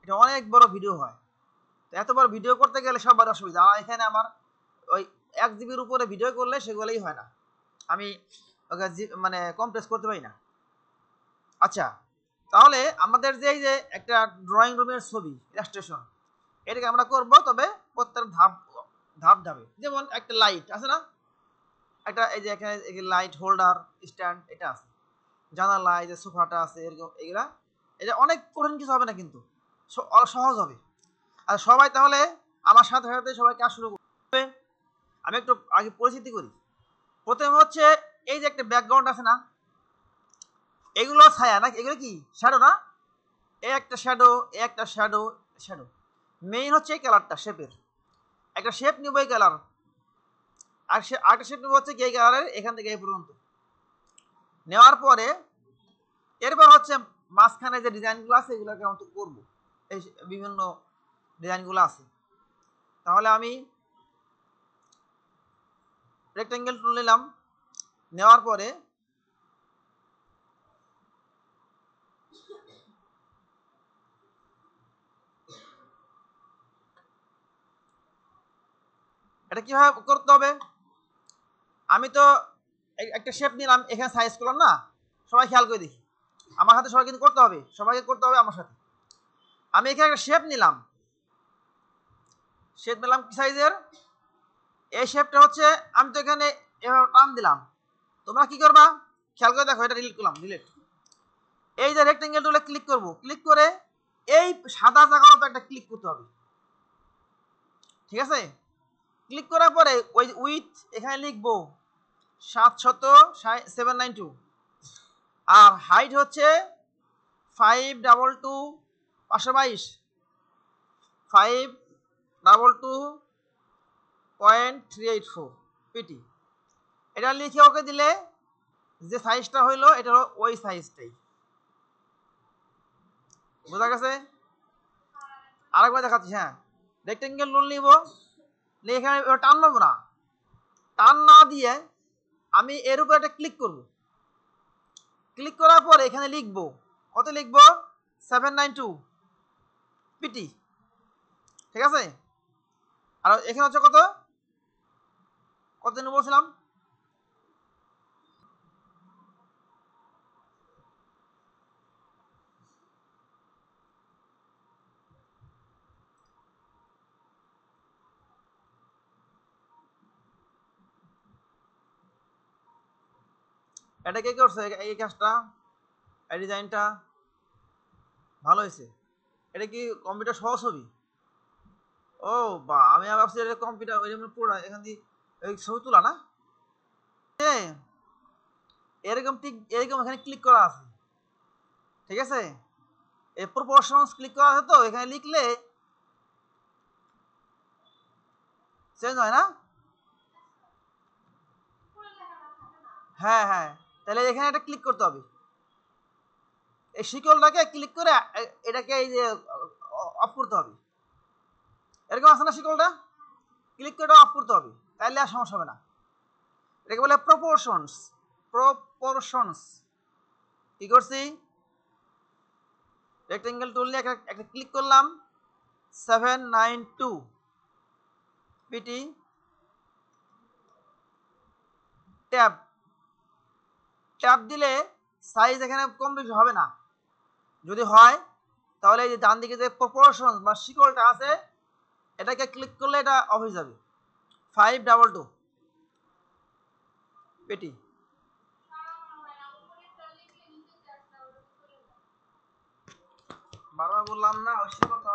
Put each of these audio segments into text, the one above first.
এটা অনেক বড় ভিডিও হয়। তো এত বড় ভিডিও করতে গেলে সবার অসুবিধা। আর এখানে আমার ওই 1 জিবির উপরে ভিডিও করলে সেগুলোই হয় না, আমি ওকে মানে কম্প্রেস করতে পারি না। আচ্ছা, তাহলে আমাদের যে এই যে একটা ড্রয়িং রুমের ছবি ইলাস্ট্রেশন, এটাকে আমরা করব, তবে প্রত্যেক ধাপ ধাপ ধাপে। যেমন একটা লাইট আছে না, একটা এই যে এখানে লাইট হোল্ডার স্ট্যান্ড এটা আছে, জানালা, এই যে সোফাটা আছে, এরকম এগুলা। এটা অনেক কঠিন কিছু হবে না, কিন্তু সহজ হবে। আর সবাই তাহলে আমার সাথে সাথে সবাই কাজ শুরু করবে। আমি একটু আগে পরিচিতি করি। প্রথমে হচ্ছে এই যে একটা ব্যাকগ্রাউন্ড আছে না, এগুলো ছায়া না, এগুলো কি শ্যাডো না, এই একটা শ্যাডো, এই একটা শ্যাডো, শ্যাডো। মেইন হচ্ছে এই কালারটা, শেপের একটা শেপ নিব, এই কালার। আর আরেকটা শেপ নিব হচ্ছে এই কালারের, এখান থেকে এই পর্যন্ত নেওয়ার পরে এরপর হচ্ছে মাঝখানে যে ডিজাইনগুলো আছে এগুলোকে আমি তো করবো, এই বিভিন্ন ডিজাইনগুলো আছে। তাহলে আমি রেক্টেঙ্গেল টুল নিলাম, নেওয়ার পরে এটা কিভাবে করতে হবে, আমি তো একটা শেপ নিলাম, এখানে সাইজ করলাম না, সবাই খেয়াল করে দেখি, আমার হাতে সবাই কিন্তু করতে হবে, সবাইকে করতে হবে আমার সাথে। আমি এখানে একটা শেপ নিলাম, শেপ নিলাম কি সাইজের, এই শেপটা হচ্ছে, আমি তো এখানে এভাবে টান দিলাম, তোমরা কি করবা খেয়াল করে দেখো, এটা ডিলিট করলাম, ডিলিট। এই যে রেক্টেঙ্গেল টুলে ক্লিক করব, ক্লিক করে এই সাদা জায়গার উপর একটা ক্লিক করতে হবে, ঠিক আছে। ক্লিক করার পরে ওই উইথ এখানে লিখবো 792, আর হাইট হচ্ছে 522, 522.384 পিটি। এটা লিখে ওকে দিলে যে সাইজটা হইলো এটা হলো ওই সাইজটাই, বোঝা গেছে। আরেকবার দেখাচ্ছি, হ্যাঁ, রেক্টেঙ্গেল রুল নিব, লিখে টান মারবো না, টান না দিয়ে আমি এর উপর একটা ক্লিক করব, ক্লিক করার পর এখানে লিখবো, কত লিখবো 792 পিটি, ঠিক আছে। আর এখানে হচ্ছে কত কত দিন বলছিলাম, এটা কে করছে এই কাজটা, এই ডিজাইনটা ভালো হয়েছে। এটা কি কম্পিউটার সহ ছবি? ও বা, আমি ভাবছি এটা কম্পিউটার ওই পুরো এখান দিয়ে এই ছবি তোলা না, এরকম ঠিক এরকম এখানে ক্লিক করা আছে, ঠিক আছে। এই প্রপোর্শনস ক্লিক করা আছে, তো এখানে লিখলে চেঞ্জ হয় না। হ্যাঁ হ্যাঁ, তাহলে এখানে একটা ক্লিক করতে হবে, এই শিকলটাকে ক্লিক করে এটাকে এই যে অফ করতে হবে, এরকম আছে না শিকলটা, ক্লিক করে অফ করতে হবে, তাহলে আর সমস্যা হবে না। এটাকে বলে প্রপোর্শনস। প্রপোর্শনস কি করছি, রেক্টেঙ্গেল টুল নিয়ে একটা ক্লিক করলাম, 792 পিটি, ট্যাব, ট্যাব দিলে সাইজ এখানে কম বেশি হবে না, যদি হয় তাহলে এই যে ডান দিকে যে প্রপোর্শন বা শিকলটা আছে এটাকে ক্লিক করলে এটা অফ হয়ে যাবে, 522 পেটি। বারবার বললাম না অবশ্যই কথা।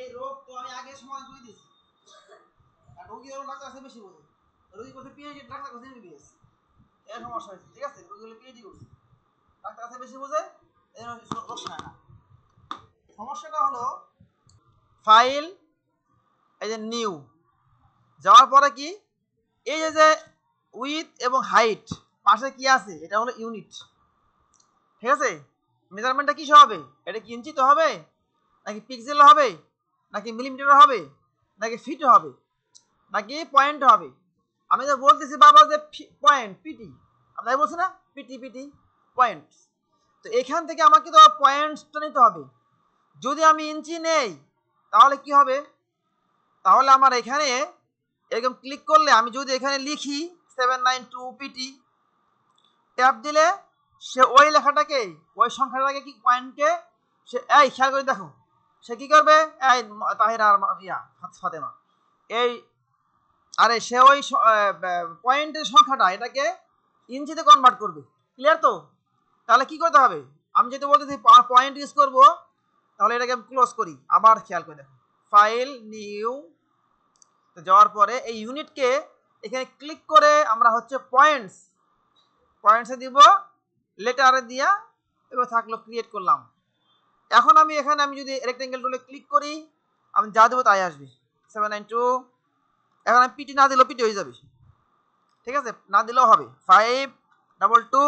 এই রোগ তো আমি আগে সমাধান করে দিয়েছি। আর রোগী ওর ডাক্তার কাছে বেশি বোঝে, রোগী করছে পিএইচডি, ডাক্তার কাছে এমবিবিএস, এই সমস্যা হয়েছে। ঠিক আছে, রোগী হলে পিএইচডি করছে, ডাক্তার কাছে বেশি বোঝে, এই রোগ হয় না। সমস্যাটা হলো ফাইল, এই যে নিউ যাওয়ার পরে কি, এই যে উইথ এবং হাইট পাশে কি আছে, এটা হলো ইউনিট। ঠিক আছে, মেজারমেন্টটা কিসে হবে, এটা কি ইঞ্চিতে হবে, নাকি পিক্সেল হবে, নাকি মিলিমিটার হবে, নাকি ফিট হবে, নাকি পয়েন্ট হবে? আমি তো বলতেছি বাবা যে পয়েন্ট, পিটি, আমরা বলছি না পিটি পিটি পয়েন্ট। তো এখান থেকে আমাকে তো পয়েন্টসটা নিতে হবে। যদি আমি ইঞ্চি নেই তাহলে কি হবে, তাহলে আমার এখানে এরকম ক্লিক করলে আমি যদি এখানে লিখি 792 পিটি, ট্যাপ দিলে সে ওই লেখাটাকে, ওই সংখ্যাটাকে কি পয়েন্টকে সে, এই খেয়াল করে দেখো সে কি করবে, এই তাহিরা আর ইয়া ফাতেমা, এই আরে সে ওই পয়েন্টের সংখ্যাটা এটাকে ইঞ্চিতে কনভার্ট করবে। ক্লিয়ার তো? তাহলে কি করতে হবে, আমি যেটা বলতেছি পয়েন্ট ইউজ করব, তাহলে এটাকে ক্লোজ করি। আবার খেয়াল করে দেখো, ফাইল নিউ যাওয়ার পরে এই ইউনিটকে এখানে ক্লিক করে আমরা হচ্ছে পয়েন্টসে দিব, লেটারে দিয়া এবার থাকলো, ক্রিয়েট করলাম। এখন আমি এখানে আমি যদি রেক্টেঙ্গেল টুলে ক্লিক করি, আমি যা দেবো তাই আসবে 792। এখন আমি পিটি না দিলেও পিটি হয়ে যাবে, ঠিক আছে, না দিলেও হবে 522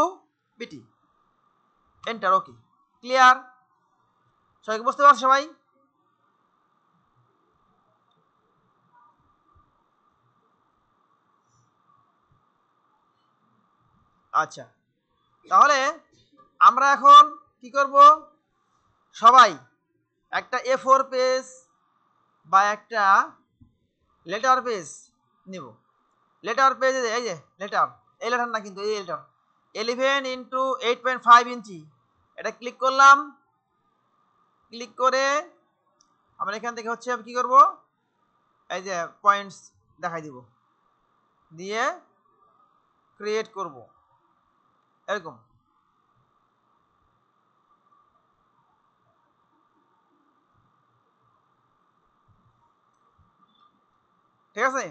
পিটি, এন্টার। ওকে, ক্লিয়ার? সবাই বুঝতে পারছো সবাই? আচ্ছা, তাহলে আমরা এখন কি করব, সবাই একটা A4 পেজ বা একটা লেটার পেজ নিব। লেটার পেজ, এই যে লেটার, এই লেটার না কিন্তু, এই লেটার 11 ইন্টু 8.5 ইঞ্চি, এটা ক্লিক করলাম। ক্লিক করে আমরা এখান থেকে হচ্ছে কি করব, এই যে পয়েন্টস দেখাই দিব, দিয়ে ক্রিয়েট করব এরকম। ঠিক আছে,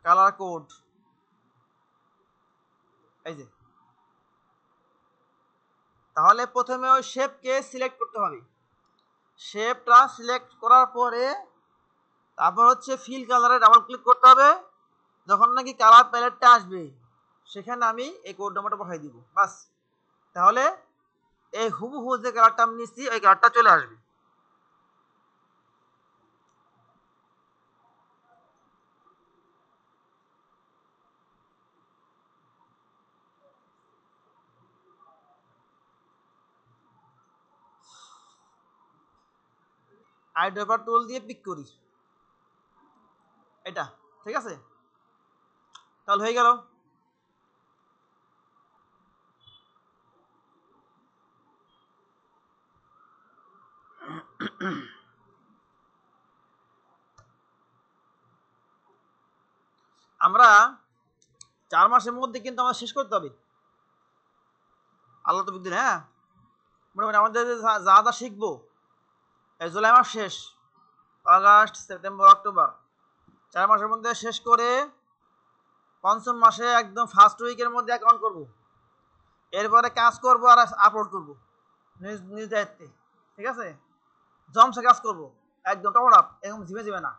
কালার কোড, এই যে। তাহলে প্রথমে ওই শেপকে সিলেক্ট করতে হবে, শেপটা সিলেক্ট করার পরে তারপর হচ্ছে ফিল কালারে ডাবল ক্লিক করতে হবে। যখন নাকি কালার প্যালেটটা আসবে সেখানে আমি এই কোড নাম্বারটা পাঠিয়ে দিব, বাস। তাহলে এই হুবহু যে কালারটা আমি নিচ্ছি ওই কালারটা চলে আসবে। আইড্রপার টুল দিয়ে পিক করি এটা, ঠিক আছে, তাহলে হয়ে গেল। আমরা 4 মাসের মধ্যে কিন্তু আমরা শেষ করতে হবে, আল্লাহ তো বুঝলেন। হ্যাঁ, মোটামুটি আমাদের যা যা শিখবো, জুলাই মাস শেষ, আগস্ট সেপ্টেম্বর অক্টোবর, 4 মাসের মধ্যে শেষ করে পঞ্চম মাসে একদম ফার্স্ট উইকের মধ্যে অ্যাকাউন্ট করব। এরপরে কাজ করব আর আপলোড করব নিজ নিজ দায়িত্বে, ঠিক আছে, জমসে কাজ করব একদম টপ আপ, এরকম ঝিমে ঝিমে না,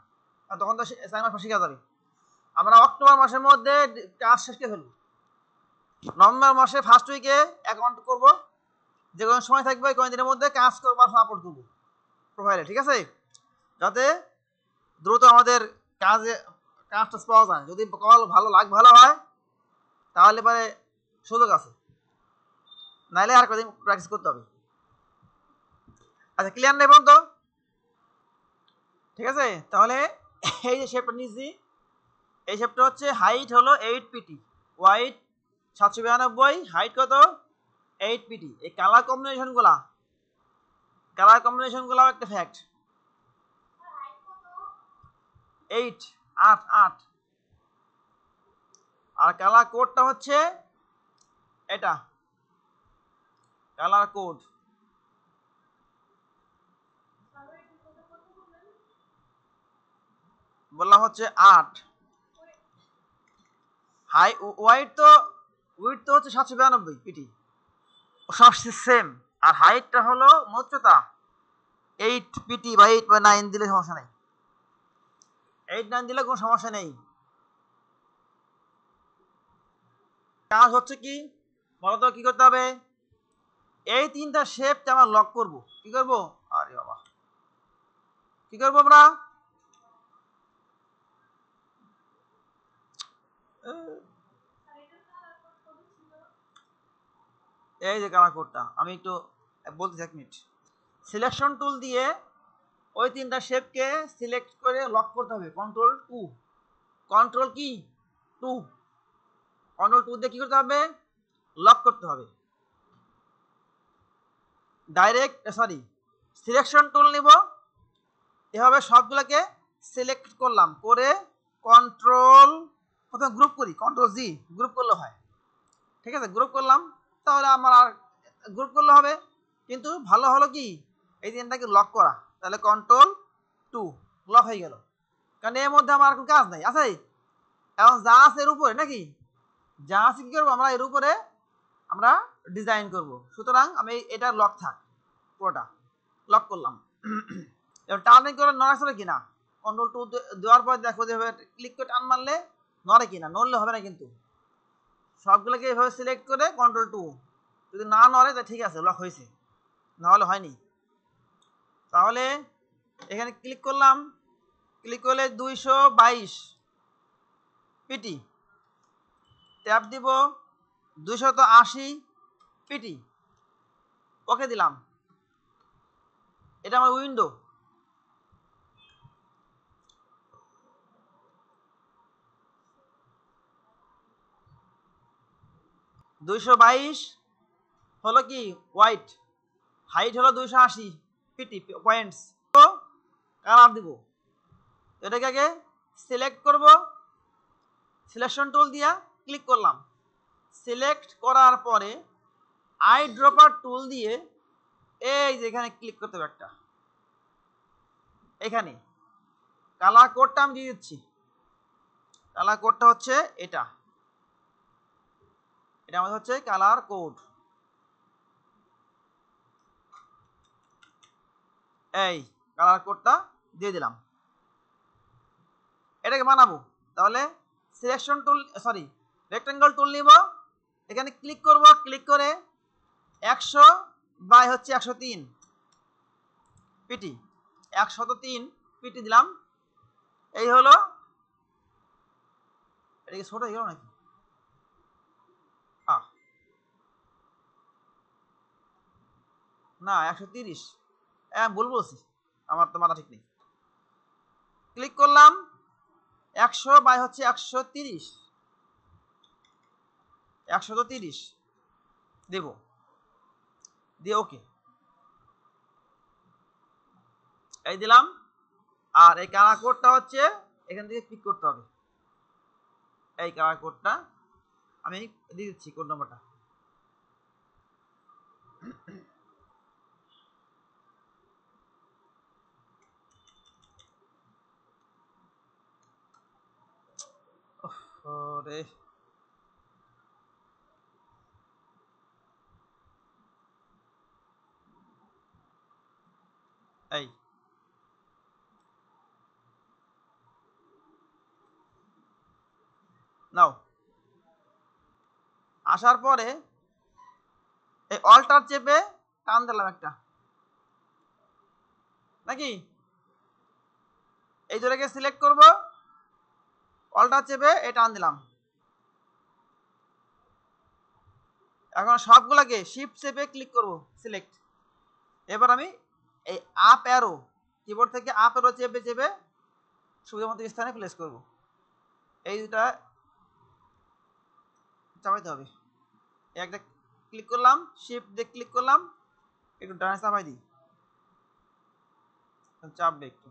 তখন তো 4 মাস শিখা যাবে। আমরা অক্টোবর মাসের মধ্যে কাজ শেষ করে ফেলবো, নভেম্বর মাসে ফার্স্ট উইকে অ্যাকাউন্ট করব, যে কোনো সময় থাকবে ওই কয়েকদিনের মধ্যে কাজ করবো আর আপলোড করবো প্রোফাইলে, ঠিক আছে, যাতে দ্রুত আমাদের কাজে কাজটা পাওয়া যায়। যদি কল ভালো ভালো হয় তাহলে পরে সুযোগ আছে, নাইলে আর কদিন প্র্যাকটিস করতে হবে। আচ্ছা, ক্লিয়ার নেই বলুন তো? ঠিক আছে, তাহলে এই যে শেপটা নিয়েছি, এই শেপটা হচ্ছে হাইট হলো 8 পিটি, ওয়াইড 792, হাইট কত 8 পিটি। এই কালার কম্বিনেশনগুলো একটা ফ্যাক্ট। 8 8 8। আর কালার কোডটা হচ্ছে এটা, কালার কোড বললাম হচ্ছে 8। হাই ওয়াইড তো উইড তো হচ্ছে 792 পিটি, সব সেম। আর হাইটটা হলো উচ্চতা 8 পিটি বা 8 বা 9 দিলে সমস্যা নেই, 8 9 দিলে কোনো সমস্যা নেই। কাজ হচ্ছে কি বলতো, কি করতে হবে, এই তিনটা শেপকে আমরা লক করব। কি করব, আরে বাবা, কি করব আমরা, এই যে কালার কোডটা আমি একটু বলতেছি, 1 মিনিট। সিলেকশন টুল দিয়ে ওই তিনটা শেপকে সিলেক্ট করে লক করতে হবে, কন্ট্রোল 2, কন্ট্রোল কি 2, কন্ট্রোল 2 দিয়ে কি করতে হবে, লক করতে হবে। ডাইরেক্ট সরি, সিলেকশন টুল নিব, এভাবে সবগুলোকে সিলেক্ট করলাম, করে কন্ট্রোল, প্রথমে গ্রুপ করি, কন্ট্রোল জি, গ্রুপ করলে হয়। ঠিক আছে, গ্রুপ করলাম, তাহলে আমার আর গ্রুপ করলে হবে। কিন্তু ভালো হলো কি এই তিনটাকে লক করা, তাহলে কন্ট্রোল 2 লক হয়ে গেল, কারণ এর মধ্যে আমার কোনো কাজ নাই আছে। এখন যা আছে এর উপরে নাকি, যা আছে কি করবো আমরা, এর উপরে আমরা ডিজাইন করব। সুতরাং আমি এটা লক থাক, পুরোটা লক করলাম। এবার টার্নিং করে নড়াচড়ে কিনা, কন্ট্রোল 2 দেওয়ার পর দেখো যে ক্লিক করে টান মারলে নড়ে কিনা, নড়লে হবে না কিন্তু। সবগুলোকে এভাবে সিলেক্ট করে কন্ট্রোল 2, যদি না নড়ে তা ঠিক আছে, লক হয়েছে, নাহলে হয়নি। তাহলে এখানে ক্লিক করলাম, ক্লিক করলে 222 পিটি, ট্যাপ দিব 280 পিটি, ওকে দিলাম। এটা আমার উইন্ডো। দুইশো বাইশ হলো কি হোয়াইট, হাইট হলো 280 পিটি পয়েন্টস। তো কালার দিব, এটাকে আগে সিলেক্ট করব, সিলেকশন টুল দিয়া ক্লিক করলাম, সিলেক্ট করার পরে আই ড্রপার টুল দিয়ে এই যে এখানে ক্লিক করতে হবে একটা, এখানে কালার কোডটা আমি দিয়ে দিচ্ছি। কালার কোডটা হচ্ছে এটা, এটা আমাদের হচ্ছে কালার কোড। এই কালার কোডটা দিয়ে দিলাম, এটাকে বানাবো। তাহলে সিলেকশন টুল সরি রেক্টেঙ্গল টুল নিব, এখানে ক্লিক করব, ক্লিক করে 100 বাই হচ্ছে 103 পিটি, 103 পিটি দিলাম। এই হলো, এটা কি ছোট হয়ে গেল নাকি, না 130, ভুল বলছি, আমার তো মাথা ঠিক নেই। ক্লিক করলাম, 100 বাই হচ্ছে 130, 130 দেব, দিয়ে ওকে এই দিলাম। আর এই কালার কোডটা হচ্ছে এখান থেকে ক্লিক করতে হবে, এই কালার কোডটা আমি দিয়ে দিচ্ছি, কোড নম্বরটা। ওরে এই নাও, আসার পরে এই অল্টার চেপে টান দিলাম একটা, নাকি এই দুটোকে সিলেক্ট করব, অল্টার চেপে এই টান দিলাম। এখন সবগুলোকে শিফট চেপে ক্লিক করব, সিলেক্ট। এবার আমি এই আপ অ্যারো কি কিবোর্ড থেকে আপ এরো চেপে চেপে সুবিধা মতো স্থানে প্লেস করব। এই দুটা চাপাইতে হবে। একটা ক্লিক করলাম, শিফট দিয়ে ক্লিক করলাম, একটু ডানে চাপাই দিই, চাপবে একটু।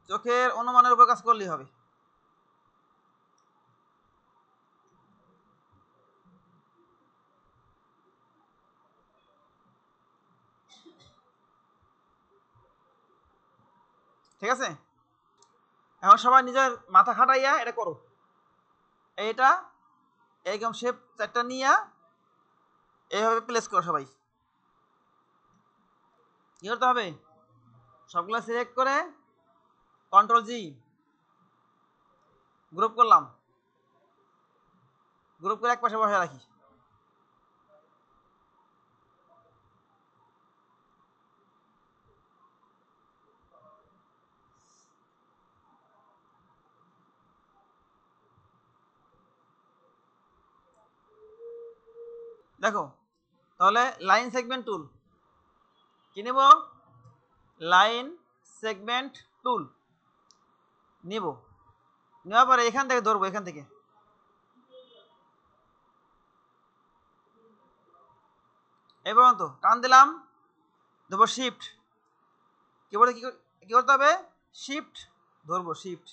চোখের অনুমানের উপর কাজ করলেই হবে। ঠিক আছে, এখন সবাই নিজের মাথা খাটাইয়া এটা করো। এইটা এইরকম শেপ চারটা নিয়ে এইভাবে প্লেস করো। সবাই কি করতে হবে, সবগুলো সিলেক্ট করে কন্ট্রোল জি, গ্রুপ করলাম, গ্রুপ করে এক পাশে বসে রাখি। দেখো তাহলে লাইন সেগমেন্ট টুল কি নিব, লাইন সেগমেন্ট টুল নিব, নেওয়ার পরে এখান থেকে ধরবো, এখান থেকে এই পর্যন্ত টান দিলাম, ধরবো শিফট, কিবোর্ডে কি করতে হবে, শিফট ধরবো, শিফট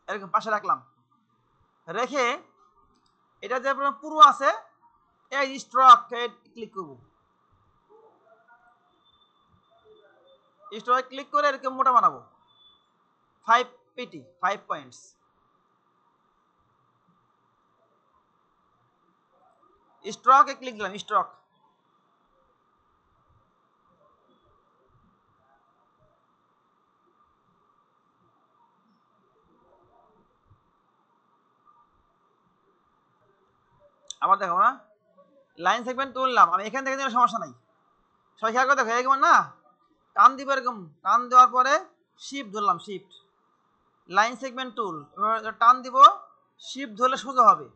এরকম পাশে রাখলাম, রেখে এটা যে পুরো আছে এই স্ট্রক ক্লিক করব, স্ট্রক ক্লিক করে এরকম মোটা বানাবো 5 পিটি 5 পয়েন্টস। স্ট্রকে ক্লিক দিলাম, স্ট্রক আবার দেখো না, লাইন সেগমেন্ট তুললাম আমি, এখান থেকে দিলে সমস্যা নাই। সবাই খেয়াল করে দেখো এরকম না, টান দিব এরকম, টান দেওয়ার পরে শিফট ধরলাম, শিফট লাইন সেগমেন্ট টুল, টান দিব, শিফট ধরলে সোজা হবে,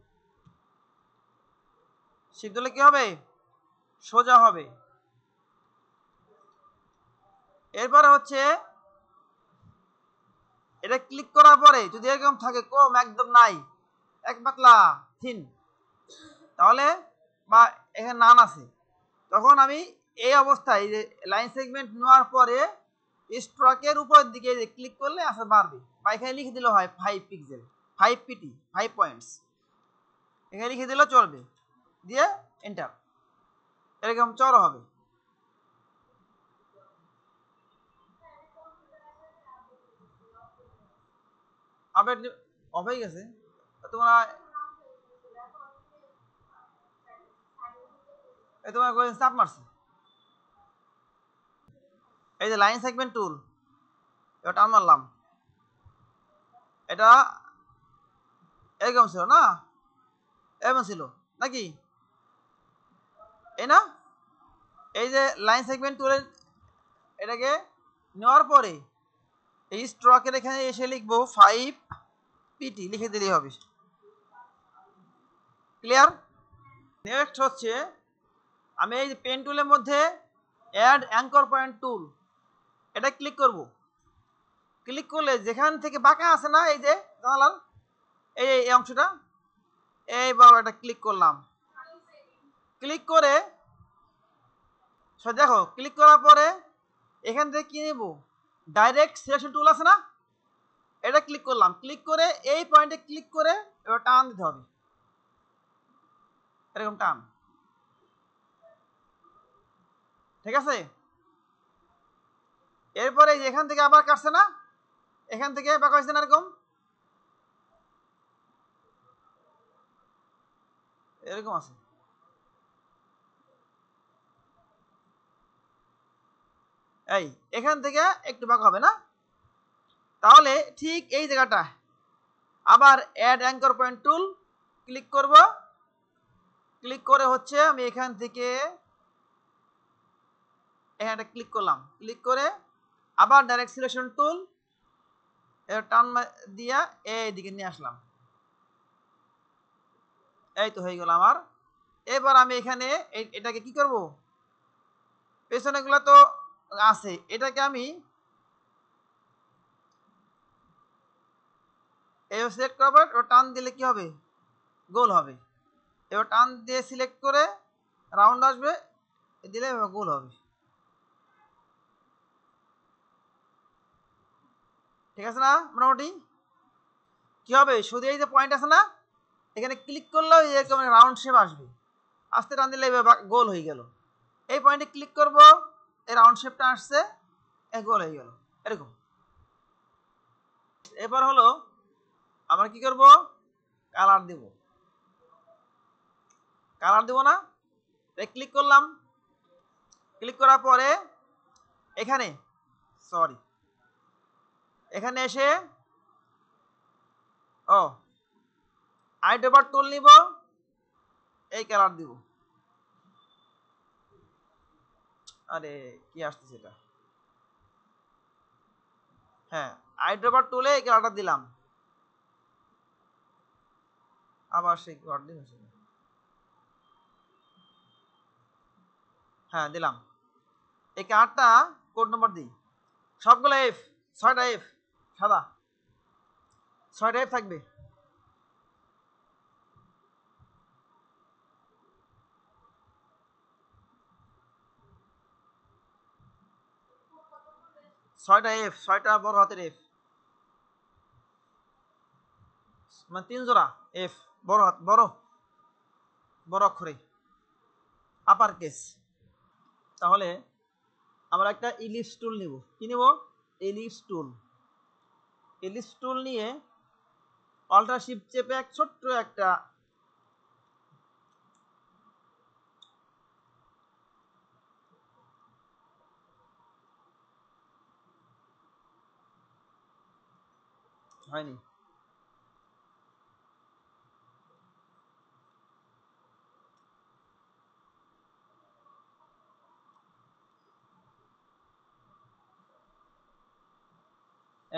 শিফট ধরলে কি হবে, সোজা হবে। এরপরে হচ্ছে এটা ক্লিক করার পরে যদি এরকম থাকে কম একদম নাই, এক পাতলা থিন, তাহলে বা এখানে নান আছে, তখন আমি এই অবস্থায় যে লাইন সেগমেন্ট নেওয়ার পরে স্ট্রকের উপরের দিকে ক্লিক করলে আসলে বাড়বে, বা এখানে লিখে দিলে হয় 5 পিক্সেল 5 পিটি 5 পয়েন্টস, এখানে লিখে দিলেও চলবে, দিয়ে এন্টার, এরকম চড়ো হবে। আবার অফ হয়ে গেছে তোমরা, তোমার চাপ মারছে। এই যে লাইন সেগমেন্ট টুল, এটা টান মারলাম, এটা এরকম ছিল না, এরকম ছিল নাকি, এই না, এই যে লাইন সেগমেন্ট টুলের এটাকে নেওয়ার পরে এই স্ট্রকের এখানে এসে লিখবো 5 পিটি, লিখে দিলেই হবে। ক্লিয়ার? নেক্সট হচ্ছে আমি এই পেন টুলের মধ্যে অ্যাড অ্যাঙ্কর পয়েন্ট টুল, এটা ক্লিক করব, ক্লিক করলে যেখান থেকে বাঁকা আছে না, এই যে জানালার এই অংশটা, এই বরাবর এটা ক্লিক করলাম, ক্লিক করে দেখো ক্লিক করার পরে এখান থেকে কি নেব, ডাইরেক্ট সিলেকশন টুল আছে না, এটা ক্লিক করলাম, ক্লিক করে এই পয়েন্টে ক্লিক করে এবার টান দিতে হবে, এরকম টান, ঠিক আছে। এরপরে এখান থেকে আবার কাটছে না, এখান থেকে বাঁকা হয়েছে না, এরকম এরকম আছে, এই এখান থেকে একটু বাঁকা হবে না, তাহলে ঠিক এই জায়গাটা আবার add anchor point tool click করব, ক্লিক করে হচ্ছে আমি এখান থেকে এখানে ক্লিক করলাম, ক্লিক করে আবার ডাইরেক্ট সিলেকশন টুল টান দিয়া এইদিকে নিয়ে আসলাম, এই তো হয়ে গেল আমার এবার আমি এখানে এটাকে কি করব, পেছনেগুলো তো আছে, এটাকে আমি এবার সিলেক্ট করবো, টান দিলে কি হবে, গোল হবে। এবার টান দিয়ে সিলেক্ট করে রাউন্ড আসবে, দিলে গোল হবে। ঠিক আছে না? মোটামুটি কি হবে, শুধু এই যে পয়েন্ট আছে না, এখানে ক্লিক করলেও এরকম রাউন্ড শেপ আসবে, আস্তে টান দিলে গোল হয়ে গেল। এই পয়েন্টে ক্লিক করব, এই রাউন্ড শেপটা আসছে, গোল হয়ে গেল এরকম। এবার হলো আমরা কি করব, কালার দেব। কালার দেব না, ক্লিক করলাম, ক্লিক করার পরে এখানে সরি এখানে এসে আইড্রপার টুল নিব, এই কালার দিব। আরে কি আসতেছে এটা, হ্যাঁ আইড্রপার টুলে এই কালারটা দিলাম, আবার সেই কালারটি হয়েছে, হ্যাঁ দিলাম। এই কালারটা কোড নম্বর দিই, সবগুলো এফ, 6টা এফ, সাদা 6টা এফ থাকবে। ছয়টা এফ, 6টা বড় হাতের এফ, মানে 3 জোড়া এফ, বড় হাত, বড় বড় অক্ষরে আপার কেস। তাহলে আমরা একটা ইলিপস টুল নিব, কি নিব, ইলিপস টুল। ইলিপস টুল নিয়ে অল্টার শিফট চেপে এক ছোট্ট একটা হয়নি,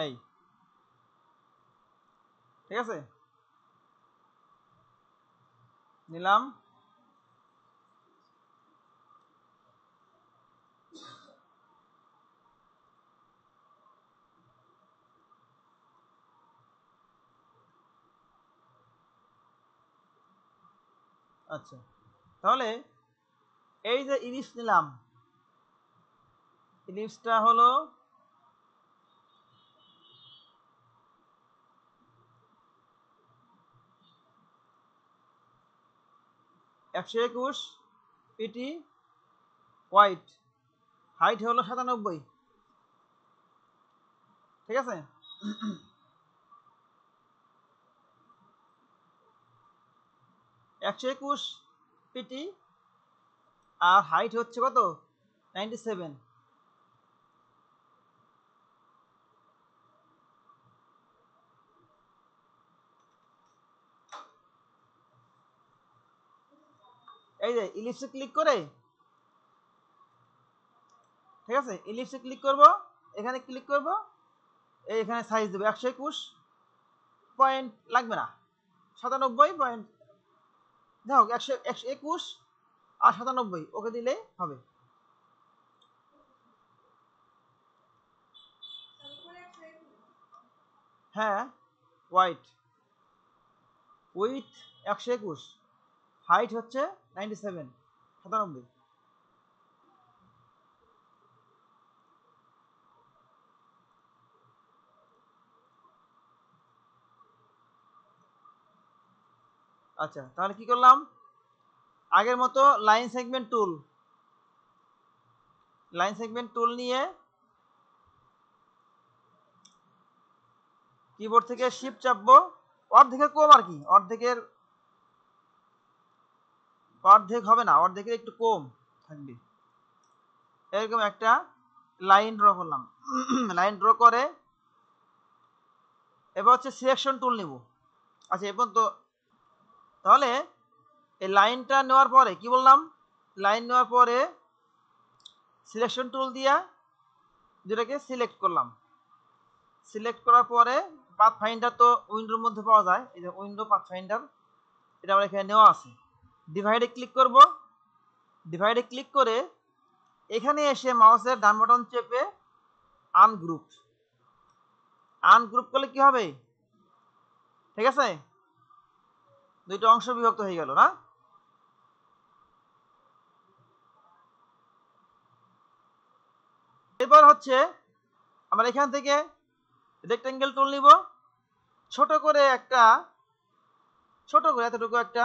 এই ঠিক আছে, নিলাম। আচ্ছা, তাহলে এই যে ইলিপস নিলাম, ইলিপসটা হলো একশো 21 পিটি হোয়াইট, হাইট হলো 97, ঠিক আছে। 121 পিটি, আর হাইট হচ্ছে কত, 97। এই যে ইলিপসে ক্লিক করে, ঠিক আছে, ইলিপসে ক্লিক করব, এখানে ক্লিক করব, এখানে সাইজ দেবো 121, পয়েন্ট লাগবে না, 97 পয়েন্ট, দেখো 121 আর 97, ওকে দিলে হবে। হ্যাঁ হোয়াইট, উইথ 121, হাইট হচ্ছে 97, 97। আচ্ছা, তাহলে কি করলাম, আগের মতো লাইন সেগমেন্ট টুল, লাইন সেগমেন্ট টুল নিয়ে কিবোর্ড থেকে শিফট চাপবো, অর্ধেকের কম আর কি, অর্ধেক হবে না, অর্ধেকের একটু কম থাকবে, এরকম একটা লাইন ড্র করলাম। লাইন ড্র করে এবার হচ্ছে সিলেকশন টুল নিব। আচ্ছা এবার তো তাহলে এই লাইনটা নেওয়ার পরে কি বললাম, লাইন নেওয়ার পরে সিলেকশন টুল দিয়া যেটাকে সিলেক্ট করলাম, সিলেক্ট করার পরে পাথ ফাইন্ডার তো উইন্ডোর মধ্যে পাওয়া যায়, এই যে উইন্ডো পাথ ফাইন্ডার, এটা আমার এখানে নেওয়া আছে। ডিভাইডে ক্লিক করব, ডিভাইডে ক্লিক করে এখানে এসে মাউসের ডান বাটন চেপে আনগ্রুপ, আনগ্রুপ করলে কি হবে, ঠিক আছে, দুইটা অংশ বিভক্ত হয়ে গেল না। এবার হচ্ছে আমরা এখান থেকে রেক্টেঙ্গেল টুল নিব, ছোট করে এতটুকু একটা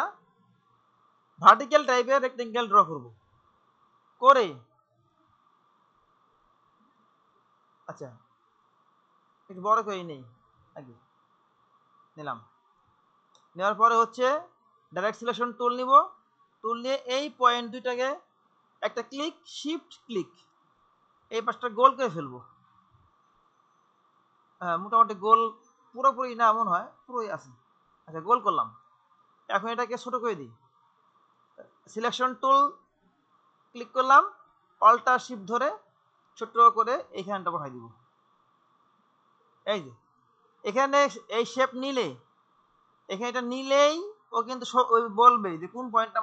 ভার্টিক্যাল টাইপের রেক্টেঙ্গেল ড্র করব, করে আচ্ছা একটু বড় করে নেই আগে, নিলাম, নেওয়ার পরে হচ্ছে ডাইরেক্ট সিলেকশন টুল নিব, টুল নিয়ে এই পয়েন্ট দুইটাকে একটা ক্লিক, শিফট ক্লিক, এই পাশটা গোল করে ফেলবো। হ্যাঁ মোটামুটি গোল, পুরোপুরি না এমন হয়, পুরোই আছে। আচ্ছা গোল করলাম, এখন এটাকে ছোট করে দিই, সিলেকশন টুল ক্লিক করলাম, অল্টার শিফট ধরে ছোট করে এইখানটা পাঠাই দিব। এই যে এখানে এই শেপ নিলে, এখানে এটা নিলেই ও কিন্তু ওই বলবে যে কোন পয়েন্টটা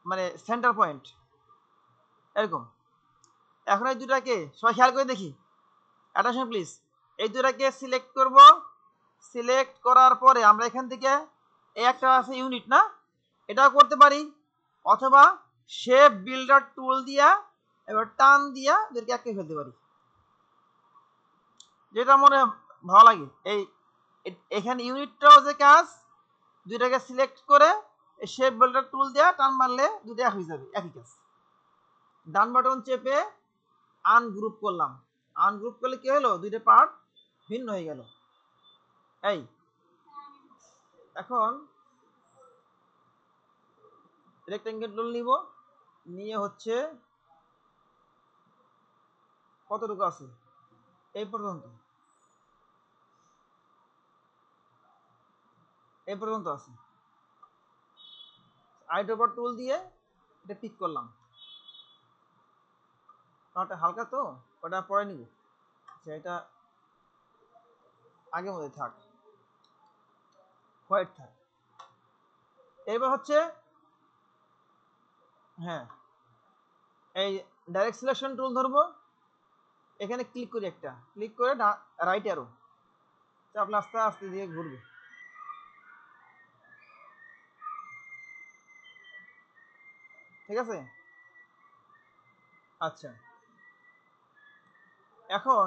মানে সেন্টার পয়েন্ট, এরকম। এখন এই দুটাকে সবাই খেয়াল করে দেখি, অ্যাটেনশন প্লিজ, এই দুটাকে সিলেক্ট করব, সিলেক্ট করার পরে আমরা এখান থেকে এই একটা আছে ইউনিট না, এটাও করতে পারি, অথবা শেপ বিল্ডার টুল দিয়া এবার টান দিয়া এদেরকে একে ফেলতে পারি, যেটা মনে ভালো লাগে। এই এখানে ইউনিটটাও যে কাজ, দুইটাকে সিলেক্ট করে শেপ বিল্ডার টুল দিয়া টান মারলে দুইটা এক হয়ে যাবে, একই কাজ। ডান বাটন চেপে আনগ্রুপ করলাম, আনগ্রুপ করলে কি হলো, দুইটা পার্ট ভিন্ন হয়ে গেল। এই এখন রেক্টেঙ্গেল টুল নিব, নিয়ে হচ্ছে কতটুকু আছে, এই পর্যন্ত, এই পর্যন্ত আছে, আইড্রপার টুল দিয়ে এটা পিক করলাম, কারণটা হালকা তো ওটা পরে নিব, এটা আগের মধ্যে থাক, হোয়াইট থাক। এবার হচ্ছে হ্যাঁ এই ডাইরেক্ট সিলেকশন টুল ধরবো, এখানে ক্লিক করি, একটা ক্লিক করে রাইট অ্যারো চাপলে আস্তে আস্তে দিয়ে ঘুরবে, ঠিক আছে। আচ্ছা এখন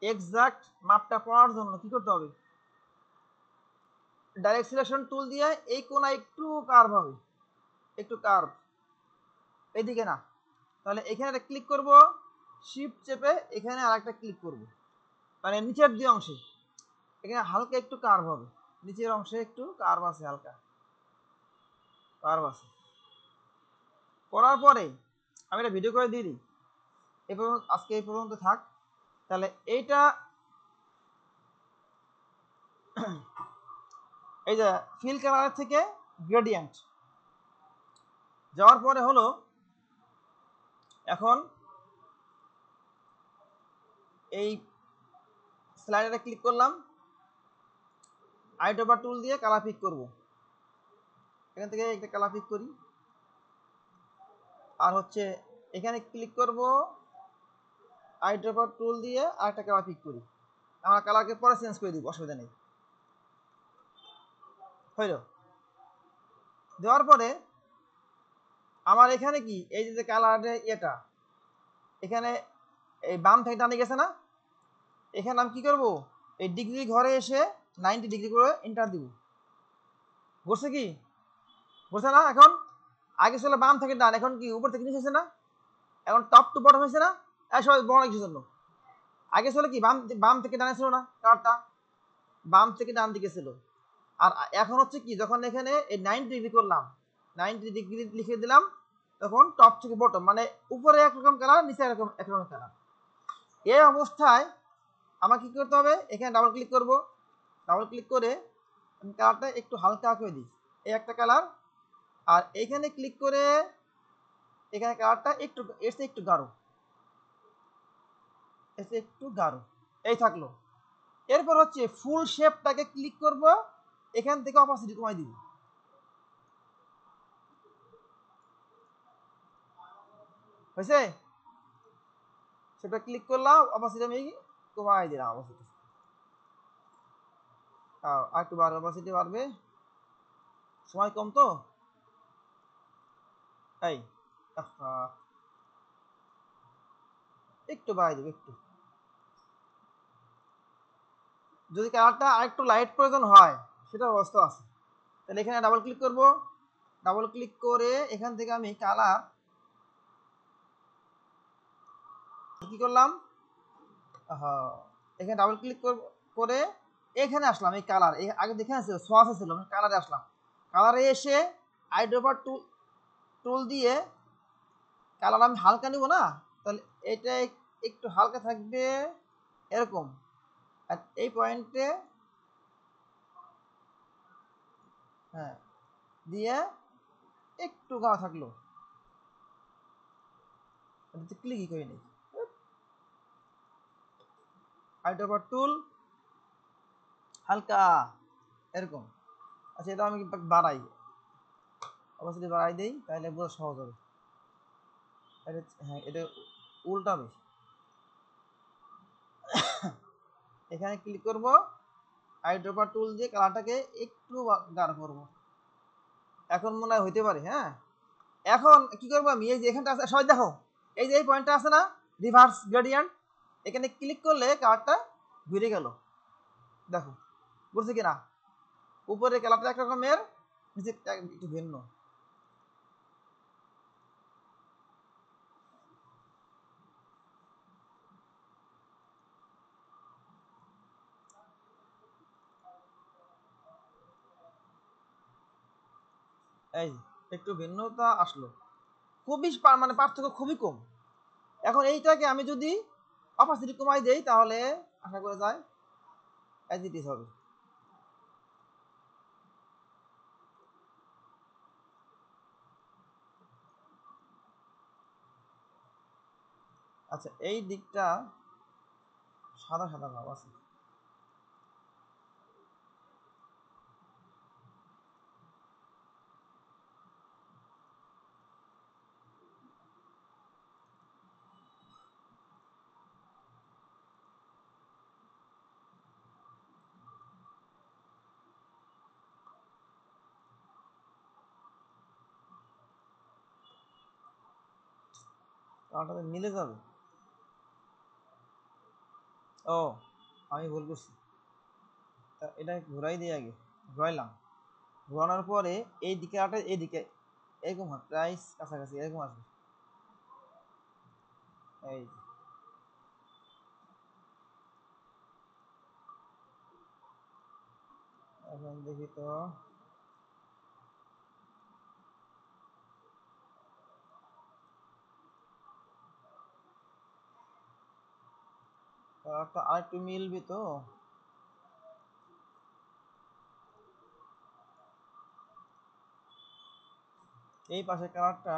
এক্সাক্ট মাপটা পাওয়ার জন্য কি করতে হবে, ডাইরেক্ট সিলেকশন টুল দিয়ে এই কোণা একটু কার্ভ হবে, একটু কার্ভ, এইদিকে না, তাহলে এখানে একটা ক্লিক করব, শিফট চেপে এখানে আরেকটা ক্লিক করব, মানে নিচের দুই অংশে এখানে হালকা একটু কার্ভ হবে, নিচের অংশে একটু কার্ভ আছে, হালকা কার্ভ আছে। করার পরে আমি এটা ভিডিও করে দিয়ে দিই, এই পর্যন্ত আজকে এই পর্যন্ত থাক। তাহলে এইটা এই যে ফিল কালারের থেকে গ্রেডিয়েন্ট যাওয়ার পরে হলো, এখন এই স্লাইডারে ক্লিক করলাম, আইড্রপার টুল দিয়ে কালার পিক করব, এখান থেকে একটা কালার পিক করি, আর হচ্ছে এখানে ক্লিক করব, আইড্রপার টুল দিয়ে আরেকটা কালার পিক করি, আমরা কালারকে পরে চেঞ্জ করে দিব, অসুবিধা নেই। হইল, দেওয়ার পরে আমার এখানে কি এই যে কালারের এটা এখানে এই বাম থেকে ডানে গেছে না, এখানে আমি কি করব, এই ডিগ্রি ঘরে এসে 90 ডিগ্রি করে এন্টার দিব, ঘুরছে কি ঘুরছে না, এখন আগে ছিল বাম থেকে ডান, এখন কি উপর থেকে নিচে হয়েছে না, এখন টপ টু বটম হয়েছে না, সবাই বড় কিছুর জন্য, আগে ছিল কি বাম থেকে ডানে ছিল না, কারটা বাম থেকে ডান দিকে ছিল, আর এখন হচ্ছে কি যখন এখানে এই 90 ডিগ্রি করলাম, 90 ডিগ্রি লিখে দিলাম, তখন টপ থেকে বটম মানে উপরে একরকম কালার, নিচে একরকম কালার। এই অবস্থায় আমাকে কি করতে হবে, এখানে ডাবল ক্লিক করব, ডাবল ক্লিক করে আমি কালারটা একটু হালকা করে দিই, এই একটা কালার, আর এখানে ক্লিক করে এখানে কালারটা একটু এসে একটু গাঢ়, এসে একটু গাঢ়, এই থাকলো। এরপর হচ্ছে ফুল শেপটাকে ক্লিক করব, এখান থেকে অপাসিটি কমাই দিব, হয়েছে? সেটা ক্লিক করলাম, অপাসিটি আমি কমাই দিলাম, অপাসিটি আর একটু বাড়বে, অপাসিটি বাড়বে, সময় কম তো এই একটু বাড়াই দেবো একটু। যদি কালারটা আরেকটু লাইট প্রয়োজন হয় সেটার ব্যবস্থা আছে। তাহলে এখানে ডাবল ক্লিক করব, ডাবল ক্লিক করে এখান থেকে আমি কালার কি করলাম, এখানে ডাবল ক্লিক করে এখানে আসলাম, এই কালার আগে দেখে আছে সোয়াসে ছিল, আমি কালারে আসলাম, কালারে এসে আইড্রপার টুল দিয়ে কালার আমি হালকা নিব না, তাহলে এটা একটু হালকা থাকবে এরকম, আর এই পয়েন্টে হ্যাঁ দিয়ে একটু গাঢ় থাকলো, ক্লিকই করে নিই, আইড্রপার টুল হালকা এরকম। আচ্ছা এটা আমি বাড়াই, অবশ্যই বাড়াই দেই, তাহলে বোঝা সহজ হবে। হ্যাঁ এটা উল্টাবে, এখানে ক্লিক করব, আইড্রপার টুল দিয়ে কালারটাকে একটু গাঢ় করব, এখন মনে হয় হইতে পারে। হ্যাঁ এখন কি করবো আমি, এই যে এখানটা আছে সবাই দেখো, এই যে এই পয়েন্টটা আছে না রিভার্স গ্রেডিয়েন্ট, এখানে ক্লিক করলে কালারটা ঘুরে গেল, দেখো বুঝছে কিনা, উপরে কালারটা একরকমের, নিচে একটু ভিন্ন। এই একটু ভিন্নতা আসলো, খুবই মানে পার্থক্য খুবই কম। এখন এইটাকে আমি যদি অপাসিটি কমাই দেই তাহলে আশা করা যায় অ্যাজ ইট ইজ হবে। আচ্ছা এই দিকটা সাদা সাদা ভাব আছে, কালারটা মিলে যাবে। ও আমি ভুল করছি, এটা ঘোরাই দিই, আগে ঘোরাইলাম, ঘোরানোর পরে এই দিকে আটা এইদিকে এরকম হয়, প্রাইস কাছাকাছি এরকম আসবে। এই এখন দেখি তো, কালারটা আরেকটু মিলবে তো, এই পাশে কালারটা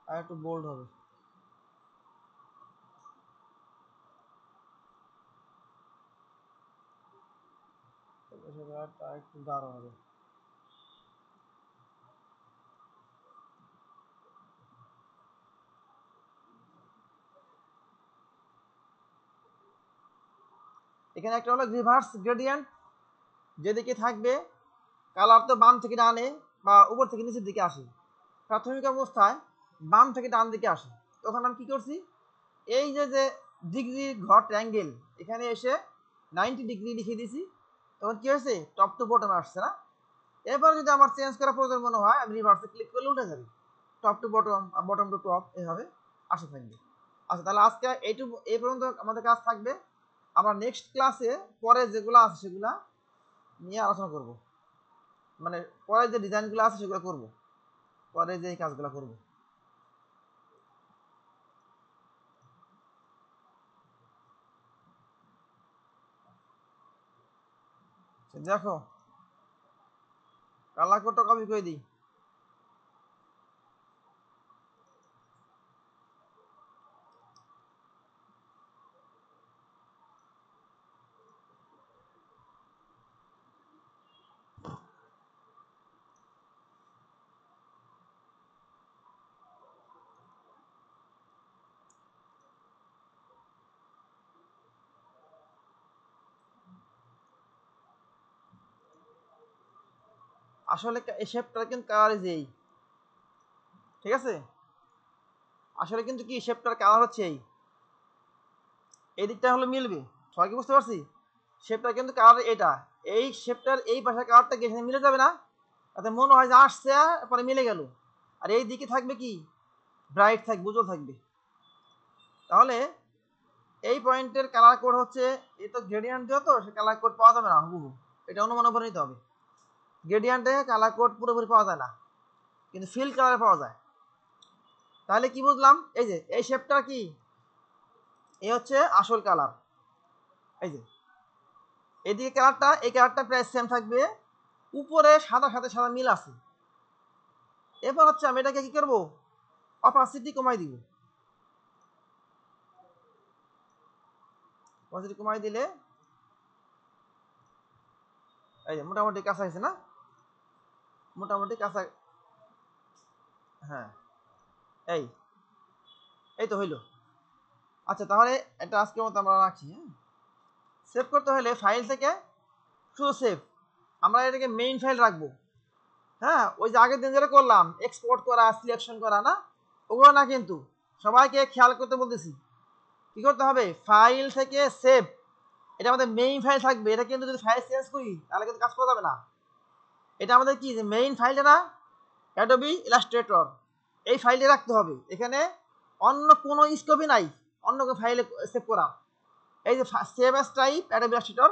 আরেকটু বোল্ড হবে, এই পাশে কালারটা আরেকটু গাঢ় হবে। এখানে একটা হলো রিভার্স গ্রেডিয়েন্ট, যেদিকে থাকবে কালার তো বাম থেকে ডানে বা উপর থেকে নিচের দিকে আসে, প্রাথমিক অবস্থায় বাম থেকে ডান দিকে আসে, তখন আমি কি করছি, এই যে যে ডিগ্রি ঘর ট্রায়াঙ্গেল এখানে এসে 90 ডিগ্রি লিখে দিয়েছি, তখন কি হয়েছে টপ টু বটম আসছে না। এরপর যদি আমার চেঞ্জ করা প্রয়োজন মনে হয় আমি রিভার্সে ক্লিক করলে উঠে যাবে, টপ টু বটম আর বটম টু টপ এভাবে আসে থাকবে। আচ্ছা তাহলে আজকে এইটুকু, এই পর্যন্ত আমাদের কাজ থাকবে, আমরা নেক্সট ক্লাসে পরে যেগুলো আছে সেগুলা নিয়ে আলোচনা করব, মানে পরে যে ডিজাইনগুলো আছে সেগুলো করব, পরে যে কাজগুলো করব। দেখো কালার কোডটা কপি করে দিই। আসলে এই শেপটার কিন্তু কালার ইজ এই, ঠিক আছে? আসলে কিন্তু কি শেপটার কালার হচ্ছে এই দিকটা হলো মিলবে, সবাই কি বুঝতে পারছি? শেপটার কিন্তু কালার এটা, এই শেপটার এই পাশের কালারটা কি এখানে মিলে যাবে না? তাতে মনে হয় যে আসছে পরে মিলে গেল। আর এই দিকে থাকবে কি ব্রাইট থাকবে, উজ্জ্বল থাকবে। তাহলে এই পয়েন্টের কালার কোড হচ্ছে, এই তো গ্রেডিয়েন্ট দিও তো, সে কালার কোড পাওয়া যাবে না হুবহু, এটা অনুমান করে নিতে হবে। গ্রেডিয়েন্টে কালার কোড পুরোপুরি পাওয়া যায় না, কিন্তু ফিল কালারে পাওয়া যায়। তাহলে কি বুঝলাম? এই যে এই শেপটা কি, এই হচ্ছে আসল কালার। এই যে এদিকে কালারটা, এই কালারটা প্রায় সেম থাকবে, উপরে সাদা সাথে সাদা মিল আছে। এরপর হচ্ছে আমি এটাকে কি করবো, অপাসিটি কমাই দিব। অপাসিটি কমাই দিলে এই যে মোটামুটি কাঁচা হয়েছে না, মোটামুটি কাঁচা। হ্যাঁ, এই এই তো হইলো। আচ্ছা, তাহলে এটা আজকের মতো আমরা রাখছি। হ্যাঁ, সেভ করতে হলে ফাইল থেকে শুধু সেভ, আমরা এটাকে মেইন ফাইল রাখবো। হ্যাঁ, ওই যে আগের দিন যেটা করলাম এক্সপোর্ট করা, সিলেকশন করা না, ওগুলো না, কিন্তু সবাইকে খেয়াল করতে বলতেছি। কি করতে হবে, ফাইল থেকে সেভ, এটা আমাদের মেইন ফাইল থাকবে। এটা কিন্তু যদি ফাইল চেঞ্জ করি তাহলে কিন্তু কাজ করা যাবে না। এটা আমাদের কি যে মেইন ফাইলটা না, অ্যাডোবি ইলাস্ট্রেটর, এই ফাইলে রাখতে হবে। এখানে অন্য কোনো স্কোপই নাই অন্য কোনো ফাইলে সেভ করা। এই যে save as type Adobe Illustrator,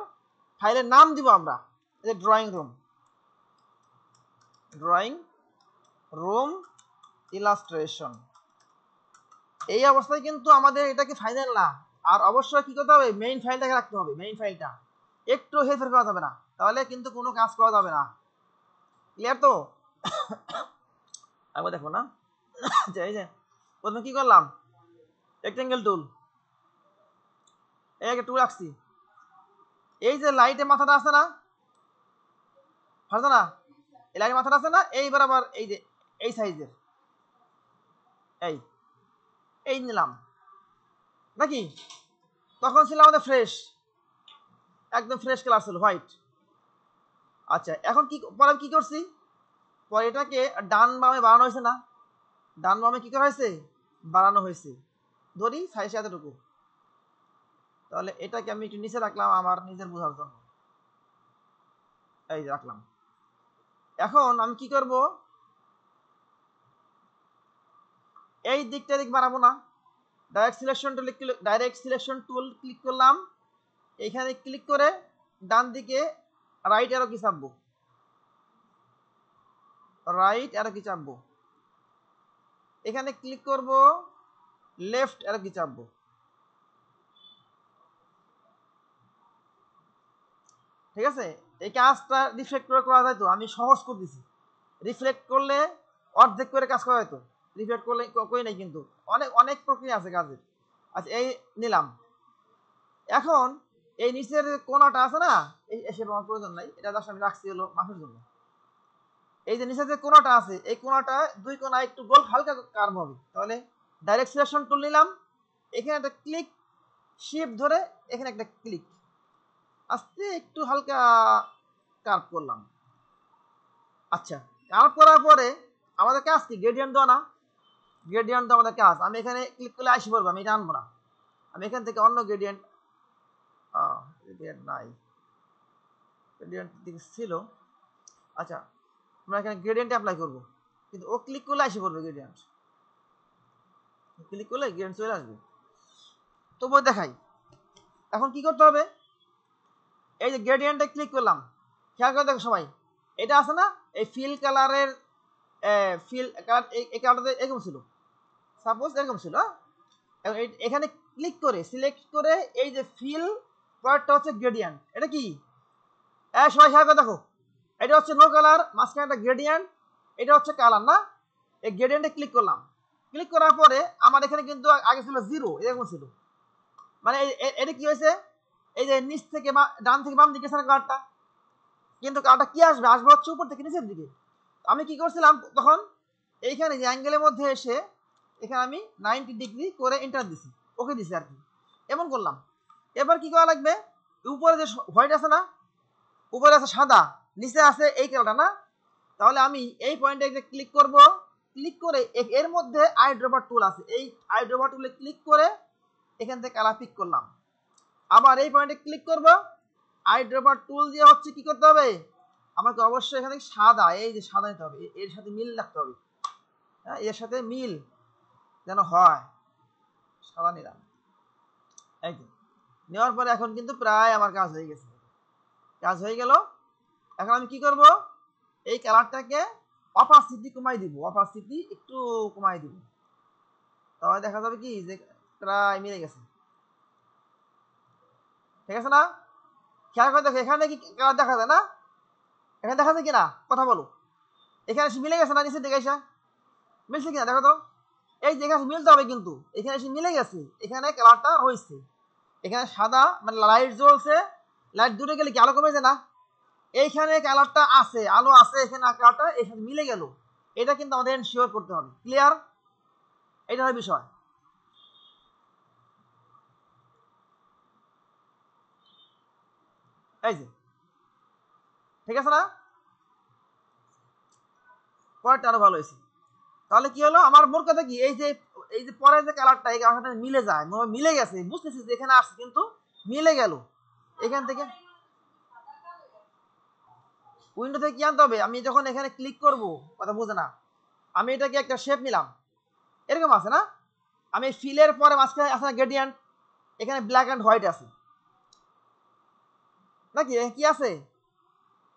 ফাইলের নাম দিব আমরা এই যে drawing room, drawing room illustration. এই অবস্থায় কিন্তু আমাদের এটা কি ফাইনাল না, আর অবশ্যই কি করতে হবে, মেইন ফাইলটাকে রাখতে হবে। মেইন ফাইলটা একটু হেরফের করা যাবে না, তাহলে কিন্তু কোনো কাজ করা যাবে না। ক্লিয়ার তো? আবার দেখো না, এই যে প্রথমে কি করলাম, রেক্টেঙ্গেল টুল, এই একটা টুল রাখছি। এই যে লাইটের মাথাটা আছে না, না, এই লাইটের মাথাটা আছে না, এইবার আবার এই যে এই সাইজের এই এই নিলাম নাকি, তখন ছিল আমাদের ফ্রেশ, একদম ফ্রেশ কালার ছিল, হোয়াইট। আচ্ছা, এখন কি পরে কি করছি, পরে এটাকে ডান বামে বাড়ানো হয়েছে না, ডান বামে কি করা হয়েছে, বাড়ানো হয়েছে। ধরি সাইজ এতটুকু, তাহলে এটাকে আমি একটু নিচে রাখলাম আমার নিজের বোঝার জন্য, এই যে রাখলাম। এখন আমি কি করব, এই দিকটা দিক বাড়াবো না, ডাইরেক্ট সিলেকশন টুল ক্লিক করলাম, এখানে ক্লিক করে ডান দিকে রাইট অ্যারো কি চাপবো, রাইট অ্যারো কি চাপবো, এখানে ক্লিক করব, লেফট অ্যারো কি চাপবো। ঠিক আছে, এই কাজটা রিফ্লেক্ট করে করা যায় তো, আমি সহজ করে দিছি। রিফ্লেক্ট করলে অর্ধেক করে কাজ করা যেত, রিফ্লেক্ট করলে কই নাই, কিন্তু অনেক অনেক প্রক্রিয়া আছে কাজের। আচ্ছা, এই নিলাম। এখন এই নিচের কোণাটা আছে না, এই এসে আমার প্রয়োজন নাই, এটা জাস্ট আমি রাখছি হলো মাপের জন্য। এই যে নিচের যে কোণাটা আছে, এই কোণাটা দুই কোণা একটু গোল হালকা কার্ভ হবে, তাহলে ডাইরেক্ট সিলেকশন টুল নিলাম, এখানে একটা ক্লিক, শিফট ধরে এখানে একটা ক্লিক, আস্তে একটু হালকা কার্ভ করলাম। আচ্ছা, কার্ভ করার পরে আমাদের কাজ কি, গ্রেডিয়েন্ট দেওয়া না, গ্রেডিয়েন্ট দেওয়া আমাদের কাজ। আমি এখানে ক্লিক করলে আসি পড়বো, আমি এটা আনবো না, আমি এখান থেকে অন্য গ্রেডিয়েন্ট, গ্রেডিয়েন্ট নাই, গ্রেডিয়েন্ট দিকে ছিল। আচ্ছা, আমরা এখানে গ্রেডিয়েন্ট অ্যাপ্লাই করবো, কিন্তু ও ক্লিক করলে আসি পড়বে গ্রেডিয়েন্ট, ক্লিক করলে গ্রেডিয়েন্ট চলে আসবে। তবুও দেখাই, এখন কি করতে হবে, এই যে গ্রেডিয়েন্টে ক্লিক করলাম, খেয়াল করে দেখো সবাই, এটা আছে না, এই ফিল কালারের, ফিল কালার এই কালারটা এরকম ছিল, সাপোজ এরকম ছিল। এখানে ক্লিক করে সিলেক্ট করে এই যে ফিল পয়েন্টটা হচ্ছে গ্রেডিয়েন্ট, এটা কি, সবাই খেয়াল করে দেখো, এটা হচ্ছে নো কালার, মাঝখানে একটা গ্রেডিয়েন্ট, এটা হচ্ছে কালার না। এই গ্রেডিয়েন্টে ক্লিক করলাম, ক্লিক করার পরে আমার এখানে কিন্তু আগে ছিল জিরো, এরকম ছিল। মানে এটা কি হয়েছে, এই যে নিচ থেকে ডান থেকে বাম দিকে কালারটা, কিন্তু কালারটা কি আসবে, আসবে হচ্ছে উপর থেকে নিচের দিকে। আমি কি করছিলাম তখন, এইখানে যে অ্যাঙ্গেলের মধ্যে এসে এখানে আমি 90 ডিগ্রি করে এন্টার দিছি, ওকে দিছি আর কি, এমন করলাম। এবার কি করা লাগবে, উপরে যে হোয়াইট আছে না, উপরে আছে সাদা, নিচে আছে এই কালারটা না, তাহলে আমি এই পয়েন্টে ক্লিক করব, ক্লিক করে এর মধ্যে আইড্রপার টুল আছে, এই আইড্রপার টুলে ক্লিক করে এখান থেকে কালার পিক করলাম। আবার এই পয়েন্টে ক্লিক করব, আইড্রপার টুল দিয়ে হচ্ছে কি করতে হবে, আমাকে অবশ্যই এখানে সাদা, এই যে সাদা নিতে হবে, এর সাথে মিল রাখতে হবে, হ্যাঁ এর সাথে মিল যেন হয়, সাদা নিলাম। এই যে নেওয়ার পরে এখন কিন্তু প্রায় আমার কাজ হয়ে গেছে, কাজ হয়ে গেল। এখন আমি কি করব, এই কালারটাকে অপাসিটি কমাই দিব, অপাসিটি একটু কমাই দিব, তাহলে দেখা যাবে কি যে প্রায় মিলে গেছে। ঠিক আছে না? খেয়াল করে দেখো এখানে কি কালার দেখা যায় না, এখানে দেখা যায় কিনা, কথা বলো, এখানে এসে মিলে গেছে না, নিচে দেখে এসে মিলছে কিনা দেখো তো, এই যে এখানে মিলতে হবে, কিন্তু এখানে এসে মিলে গেছে, এখানে কালারটা হয়েছে, এখানে সাদা মানে লাইট জ্বলছে, লাইট দূরে গেলে কি আলো কমে যায় না, এইখানে কালারটা আছে, আলো আছে, এখানে কালারটা এখানে মিলে গেল, এটা কিন্তু আমাদের এনশিওর করতে হবে। ক্লিয়ার? এটা হয় বিষয়। এই যে ঠিক আছে না, পরেরটা আরো ভালো হয়েছে। তাহলে কি হলো, আমার মোট কথা কি, এই যে পরের যে কালারটা, এই কালারটা মিলে যায়, মিলে গেছে, বুঝতেছি যে এখানে আসছে কিন্তু মিলে গেল। এখান থেকে উইন্ডো থেকে কি আনতে হবে, আমি যখন এখানে ক্লিক করব, কথা বুঝে না, আমি এটাকে একটা শেপ নিলাম, এরকম আছে না, আমি ফিলের পরে মাঝখানে আছে না গ্রেডিয়েন্ট, এখানে ব্ল্যাক অ্যান্ড হোয়াইট আছে নাকি, কি আছে,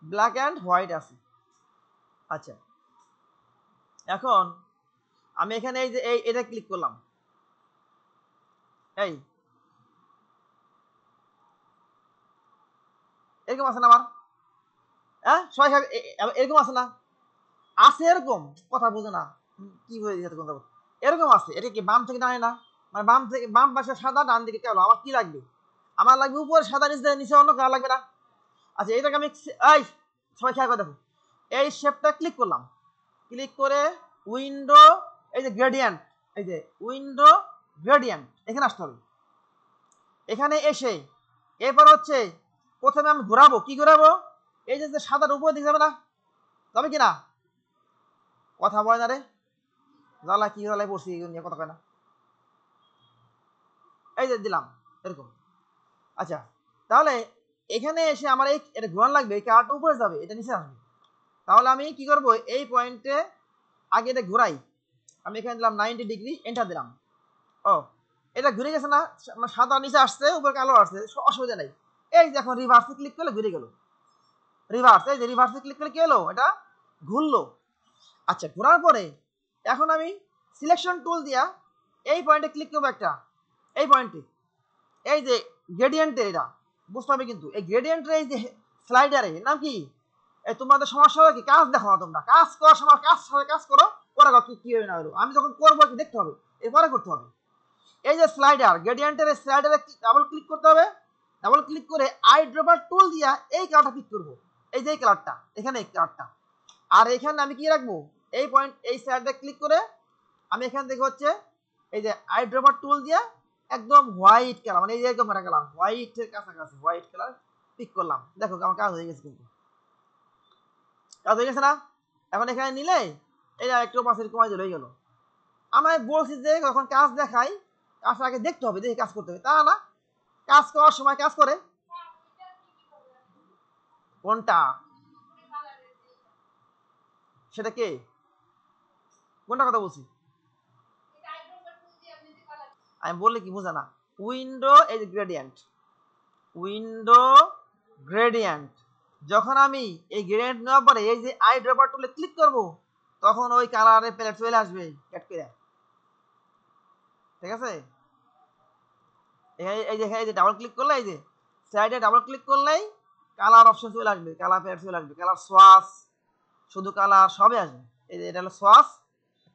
ব্ল্যাক অ্যান্ড হোয়াইট আছে। আচ্ছা, এখন আমি এখানে এই যে এটা ক্লিক করলাম, এই এরকম আছে না আমার, হ্যাঁ সবাই এরকম আছে না, আছে এরকম, কথা বুঝে না, কি হয়ে গেছে কথা, এরকম আছে, এটা কি বাম থেকে ডানে না, মানে বাম থেকে বাম পাশে সাদা, ডান দিকে কালো, আমার কি লাগবে, আমার লাগবে উপরে সাদা, নিচে নিচে অন্য কালো লাগবে না। আচ্ছা এটাকে আমি এই সবাই খেয়াল করে দেখো, এই শেপটা ক্লিক করলাম, ক্লিক করে উইন্ডো, এই যে গ্রেডিয়েন্ট, এই যে উইন্ডো গ্রেডিয়েন্ট, এখানে আসতে হবে। এখানে এসে এরপর হচ্ছে প্রথমে আমি ঘোরাবো, কি ঘোরাবো, এই যে সাদার উপরে দিকে যাবে না, যাবে কিনা, কথা বলে না রে, জ্বালা কি জ্বালায় পড়ছি নিয়ে কথা কয় না, এই যে দিলাম এরকম। আচ্ছা তাহলে এখানে এসে আমার এই এটা ঘোরান লাগবে, এই কারটা উপরে যাবে, এটা নিচে আসবে, তাহলে আমি কি করব, এই পয়েন্টে আগে এটা ঘোরাই, আমি এখানে দিলাম 90 ডিগ্রি, এন্টার দিলাম, ও এটা ঘুরে গেছে না, সাদা নিচে আসছে, উপরে কালো আসছে, অসুবিধা নেই। এই যে এখন রিভার্সে ক্লিক করলে ঘুরে গেল, রিভার্স, এই যে রিভার্সে ক্লিক করলে কি হলো, এটা ঘুরলো। আচ্ছা ঘোরার পরে এখন আমি সিলেকশন টুল দিয়া এই পয়েন্টে ক্লিক করবো একটা, এই পয়েন্টে, এই যে গ্রেডিয়েন্টে, এটা বুঝতে হবে কিন্তু, এই গ্রেডিয়েন্টের এই যে স্লাইডারে নাম কি, এই তোমাদের সমস্যা হবে কি, কাজ দেখো না তোমরা, কাজ করার সময় কাজ করো, পরে কি হবে না হলো, আমি যখন করবো একটু দেখতে হবে, এরপরে করতে হবে। এই যে স্লাইডার, গ্রেডিয়েন্টের স্লাইডারে ডাবল ক্লিক করতে হবে, ডাবল ক্লিক করে আই ড্রপার টুল দিয়া এই কালারটা পিক করবো, এই যে এই কালারটা, এখানে এই কালারটা, আর এখানে আমি কি রাখবো, এই পয়েন্ট, এই স্লাইডে ক্লিক করে আমি এখান থেকে হচ্ছে এই যে আই ড্রপার টুল দিয়া একদম হোয়াইট কালার, মানে এই যে একদম একটা কালার হোয়াইটের কাছাকাছি হোয়াইট কালার পিক করলাম, দেখো আমার কাজ হয়ে গেছে, কিন্তু কাজ হয়ে গেছে না। এখন এখানে নিলে এই একটু পাশে কমাই দিলে হয়ে গেল। আমি বলছি যে যখন কাজ দেখাই, কাজটা আগে দেখতে হবে, দেখে কাজ করতে হবে, তা না কাজ করার সময় কাজ করে। কোনটা, সেটা কে, কোনটা কথা বলছি, আমি বললে কি বোঝা না, উইন্ডো এই যে গ্রেডিয়েন্ট, উইন্ডো গ্রেডিয়েন্ট, যখন আমি এই গ্রেডিয়েন্ট নেওয়ার পরে এই যে আই ড্রপার টুলে ক্লিক করব, তখন ওই কালারের প্যালেট চলে আসবে অ্যাড করে, ঠিক আছে। এই যে ডাবল ক্লিক করলে, এই যে সাইডে ডাবল ক্লিক করলেই কালার অপশন চলে আসবে, কালার প্যালেট চলে আসবে, কালার সোয়াস, শুধু কালার সবই আসবে। এই যে এটা হলো সোয়াস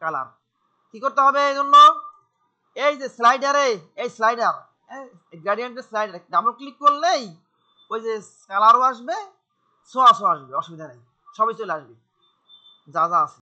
কালার। কি করতে হবে এই জন্য, এই যে স্লাইডারে, এই স্লাইডার, গ্রেডিয়েন্টের স্লাইডার ডাবল ক্লিক করলেই ওই যে কালারও আসবে, সোয়াসও আসবে, অসুবিধা নেই, সবই চলে আসবে যা যা আছে।